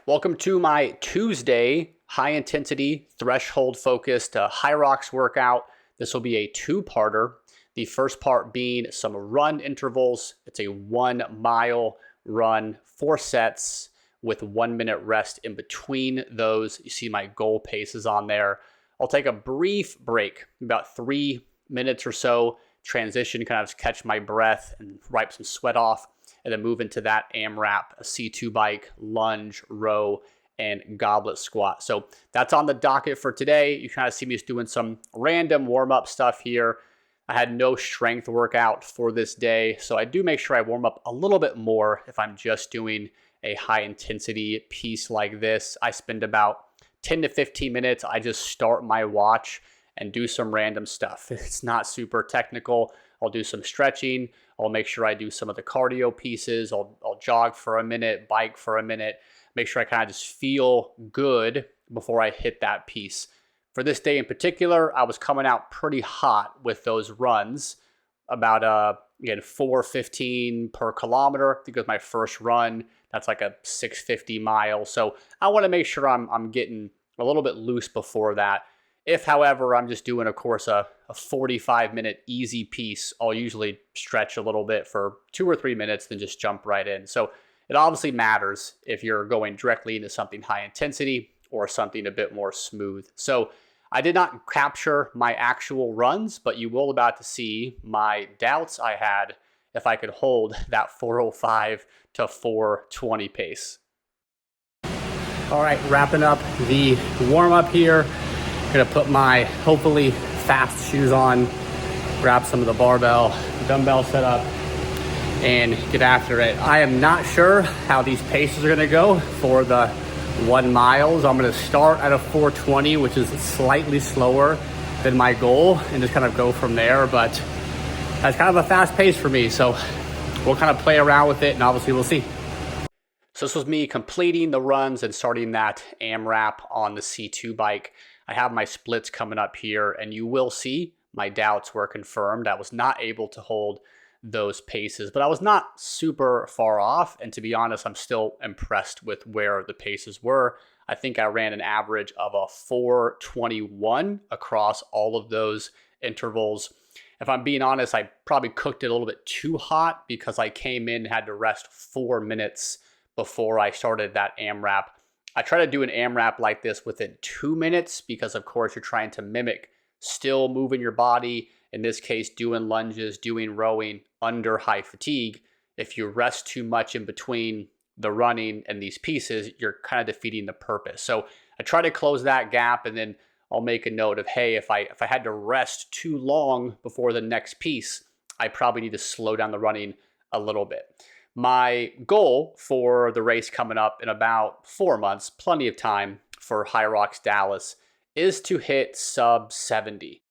Welcome to my Tuesday high intensity threshold focused Hyrox workout. This will be a two-parter. The first part being some run intervals. It's a 1 mile run, 4 sets with 1 minute rest in between those. You see my goal paces on there. I'll take a brief break, about 3 minutes or so, transition, kind of catch my breath and wipe some sweat off, and then move into that AMRAP, a C2 bike, lunge, row, and goblet squat. So that's on the docket for today. You kind of see me just doing some random warm-up stuff here. I had no strength workout for this day, so I do make sure I warm up a little bit more if I'm just doing a high intensity piece like this. I spend about 10 to 15 minutes. I just start my watch and do some random stuff. It's not super technical. I'll do some stretching. I'll make sure I do some of the cardio pieces. I'll jog for a minute, bike for a minute, make sure I kind of just feel good before I hit that piece. For this day in particular, I was coming out pretty hot with those runs, about again 4:15 per kilometer. I think it was my first run. That's like a 650 mile. So I want to make sure I'm getting a little bit loose before that. If, however, I'm just doing, of course, a 45-minute easy piece, I'll usually stretch a little bit for 2 or 3 minutes, then just jump right in. So it obviously matters if you're going directly into something high intensity or something a bit more smooth. So I did not capture my actual runs, but you will about to see my doubts I had if I could hold that 4:05 to 4:20 pace. All right, wrapping up the warm-up here. Gonna put my hopefully fast shoes on, grab some of the barbell, dumbbell set up, and get after it. I am not sure how these paces are gonna go for the 1 miles. I'm gonna start at a 4:20, which is slightly slower than my goal, and just kind of go from there. But that's kind of a fast pace for me, so we'll kind of play around with it, and obviously we'll see. So this was me completing the runs and starting that AMRAP on the C2 bike. I have my splits coming up here, and you will see my doubts were confirmed. I was not able to hold those paces, but I was not super far off. And to be honest, I'm still impressed with where the paces were. I think I ran an average of a 4:21 across all of those intervals. If I'm being honest, I probably cooked it a little bit too hot because I came in and had to rest 4 minutes before I started that AMRAP. I try to do an AMRAP like this within 2 minutes because, of course, you're trying to mimic still moving your body, in this case, doing lunges, doing rowing under high fatigue. If you rest too much in between the running and these pieces, you're kind of defeating the purpose. So I try to close that gap, and then I'll make a note of, hey, if I had to rest too long before the next piece, I probably need to slow down the running a little bit. My goal for the race coming up in about 4 months, plenty of time for Hyrox Dallas, is to hit sub 70.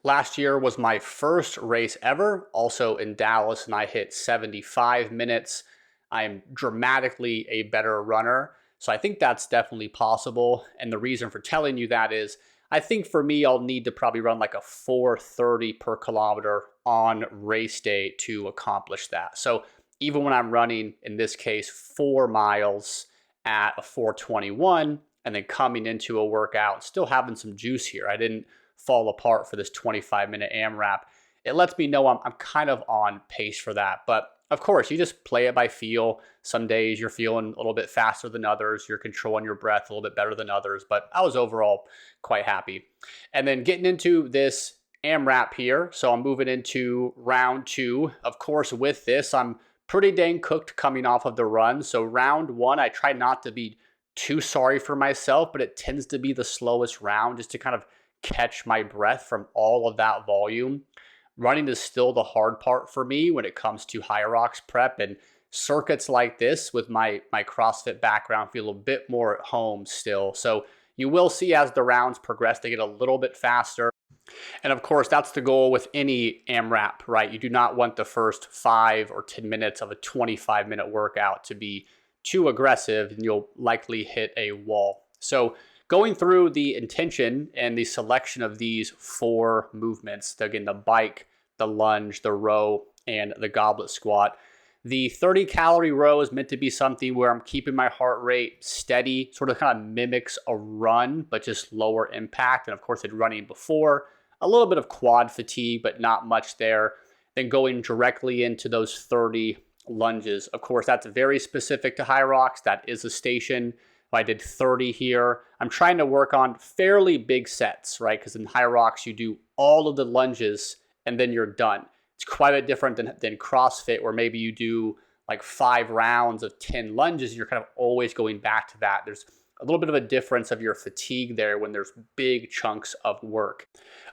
Last year was my first race ever, also in Dallas, and I hit 75 minutes. I'm dramatically a better runner, so I think that's definitely possible. And the reason for telling you that is, I think for me, I'll need to probably run like a 4:30 per kilometer on race day to accomplish that. So even when I'm running, in this case, 4 miles at a 4:21, and then coming into a workout, still having some juice here. I didn't fall apart for this 25-minute AMRAP. It lets me know I'm kind of on pace for that. But of course, you just play it by feel. Some days you're feeling a little bit faster than others. You're controlling your breath a little bit better than others. But I was overall quite happy. And then getting into this AMRAP here. So I'm moving into round 2. Of course, with this, I'm pretty dang cooked coming off of the run. So round 1, I try not to be too sorry for myself, but it tends to be the slowest round just to kind of catch my breath from all of that volume. Running is still the hard part for me when it comes to Hyrox prep, and circuits like this with my CrossFit background feel a bit more at home still. So you will see as the rounds progress, they get a little bit faster. And of course, that's the goal with any AMRAP, right? You do not want the first 5 or 10 minutes of a 25-minute workout to be too aggressive, and you'll likely hit a wall. So going through the intention and the selection of these 4 movements, again, the bike, the lunge, the row, and the goblet squat, The 30 calorie row is meant to be something where I'm keeping my heart rate steady, sort of kind of mimics a run, but just lower impact. And of course, I'd running before, a little bit of quad fatigue, but not much there. Then going directly into those 30 lunges. Of course, that's very specific to Hyrox. That is a station. If I did 30 here, I'm trying to work on fairly big sets, right? Because in Hyrox, you do all of the lunges and then you're done. It's quite a bit different than CrossFit, where maybe you do like 5 rounds of 10 lunges and you're kind of always going back to that. There's a little bit of a difference of your fatigue there when there's big chunks of work.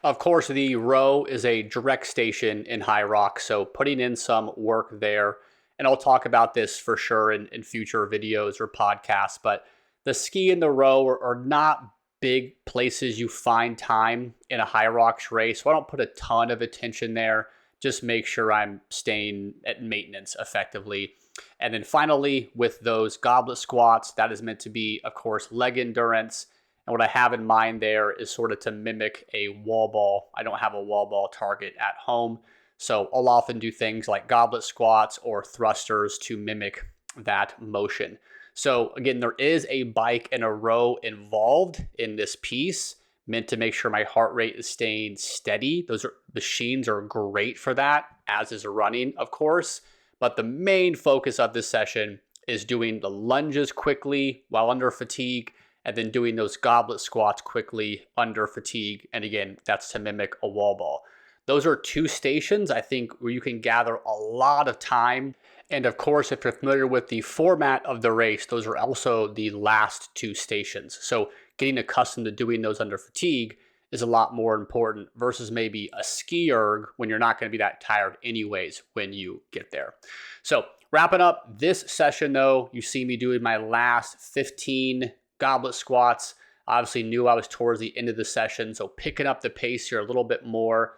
Of course, the row is a direct station in Hyrox, so putting in some work there. And I'll talk about this for sure in future videos or podcasts, but the ski and the row are not big places you find time in a Hyrox race. So I don't put a ton of attention there. Just make sure I'm staying at maintenance effectively. And then finally, with those goblet squats, that is meant to be, of course, leg endurance. And what I have in mind there is sort of to mimic a wall ball. I don't have a wall ball target at home, so I'll often do things like goblet squats or thrusters to mimic that motion. So again, there is a bike and a row involved in this piece, meant to make sure my heart rate is staying steady. Those machines are great for that, as is running, of course. But the main focus of this session is doing the lunges quickly while under fatigue, and then doing those goblet squats quickly under fatigue. And again, that's to mimic a wall ball. Those are 2 stations, I think, where you can gather a lot of time. And of course, if you're familiar with the format of the race, those are also the last 2 stations. So getting accustomed to doing those under fatigue is a lot more important versus maybe a ski erg when you're not going to be that tired anyways when you get there. So wrapping up this session though, you see me doing my last 15 goblet squats. Obviously knew I was towards the end of the session, so picking up the pace here a little bit more.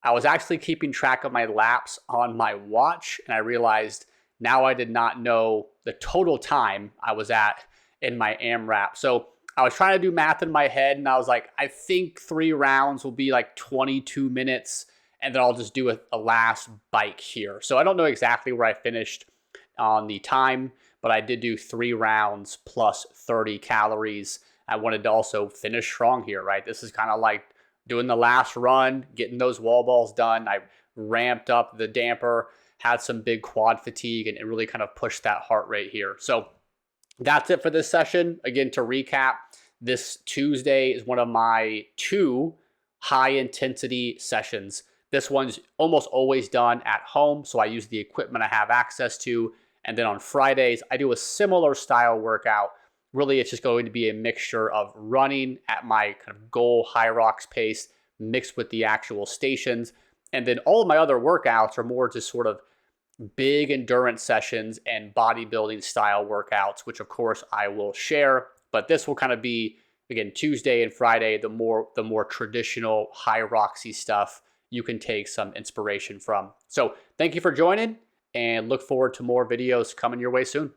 I was actually keeping track of my laps on my watch, and I realized now I did not know the total time I was at in my AMRAP. So I was trying to do math in my head, and I was like, I think 3 rounds will be like 22 minutes, and then I'll just do a last bike here. So I don't know exactly where I finished on the time, but I did do 3 rounds plus 30 calories. I wanted to also finish strong here, right? This is kind of like doing the last run, getting those wall balls done. I ramped up the damper, had some big quad fatigue, and really kind of pushed that heart rate here. So that's it for this session. Again, to recap, this Tuesday is one of my 2 high intensity sessions. This one's almost always done at home, so I use the equipment I have access to. And then on Fridays, I do a similar style workout. Really, it's just going to be a mixture of running at my kind of goal Hyrox pace mixed with the actual stations. And then all of my other workouts are more just sort of big endurance sessions and bodybuilding style workouts, which of course I will share. But this will kind of be, again, Tuesday and Friday, the more traditional Hyroxy stuff you can take some inspiration from. So thank you for joining, and look forward to more videos coming your way soon.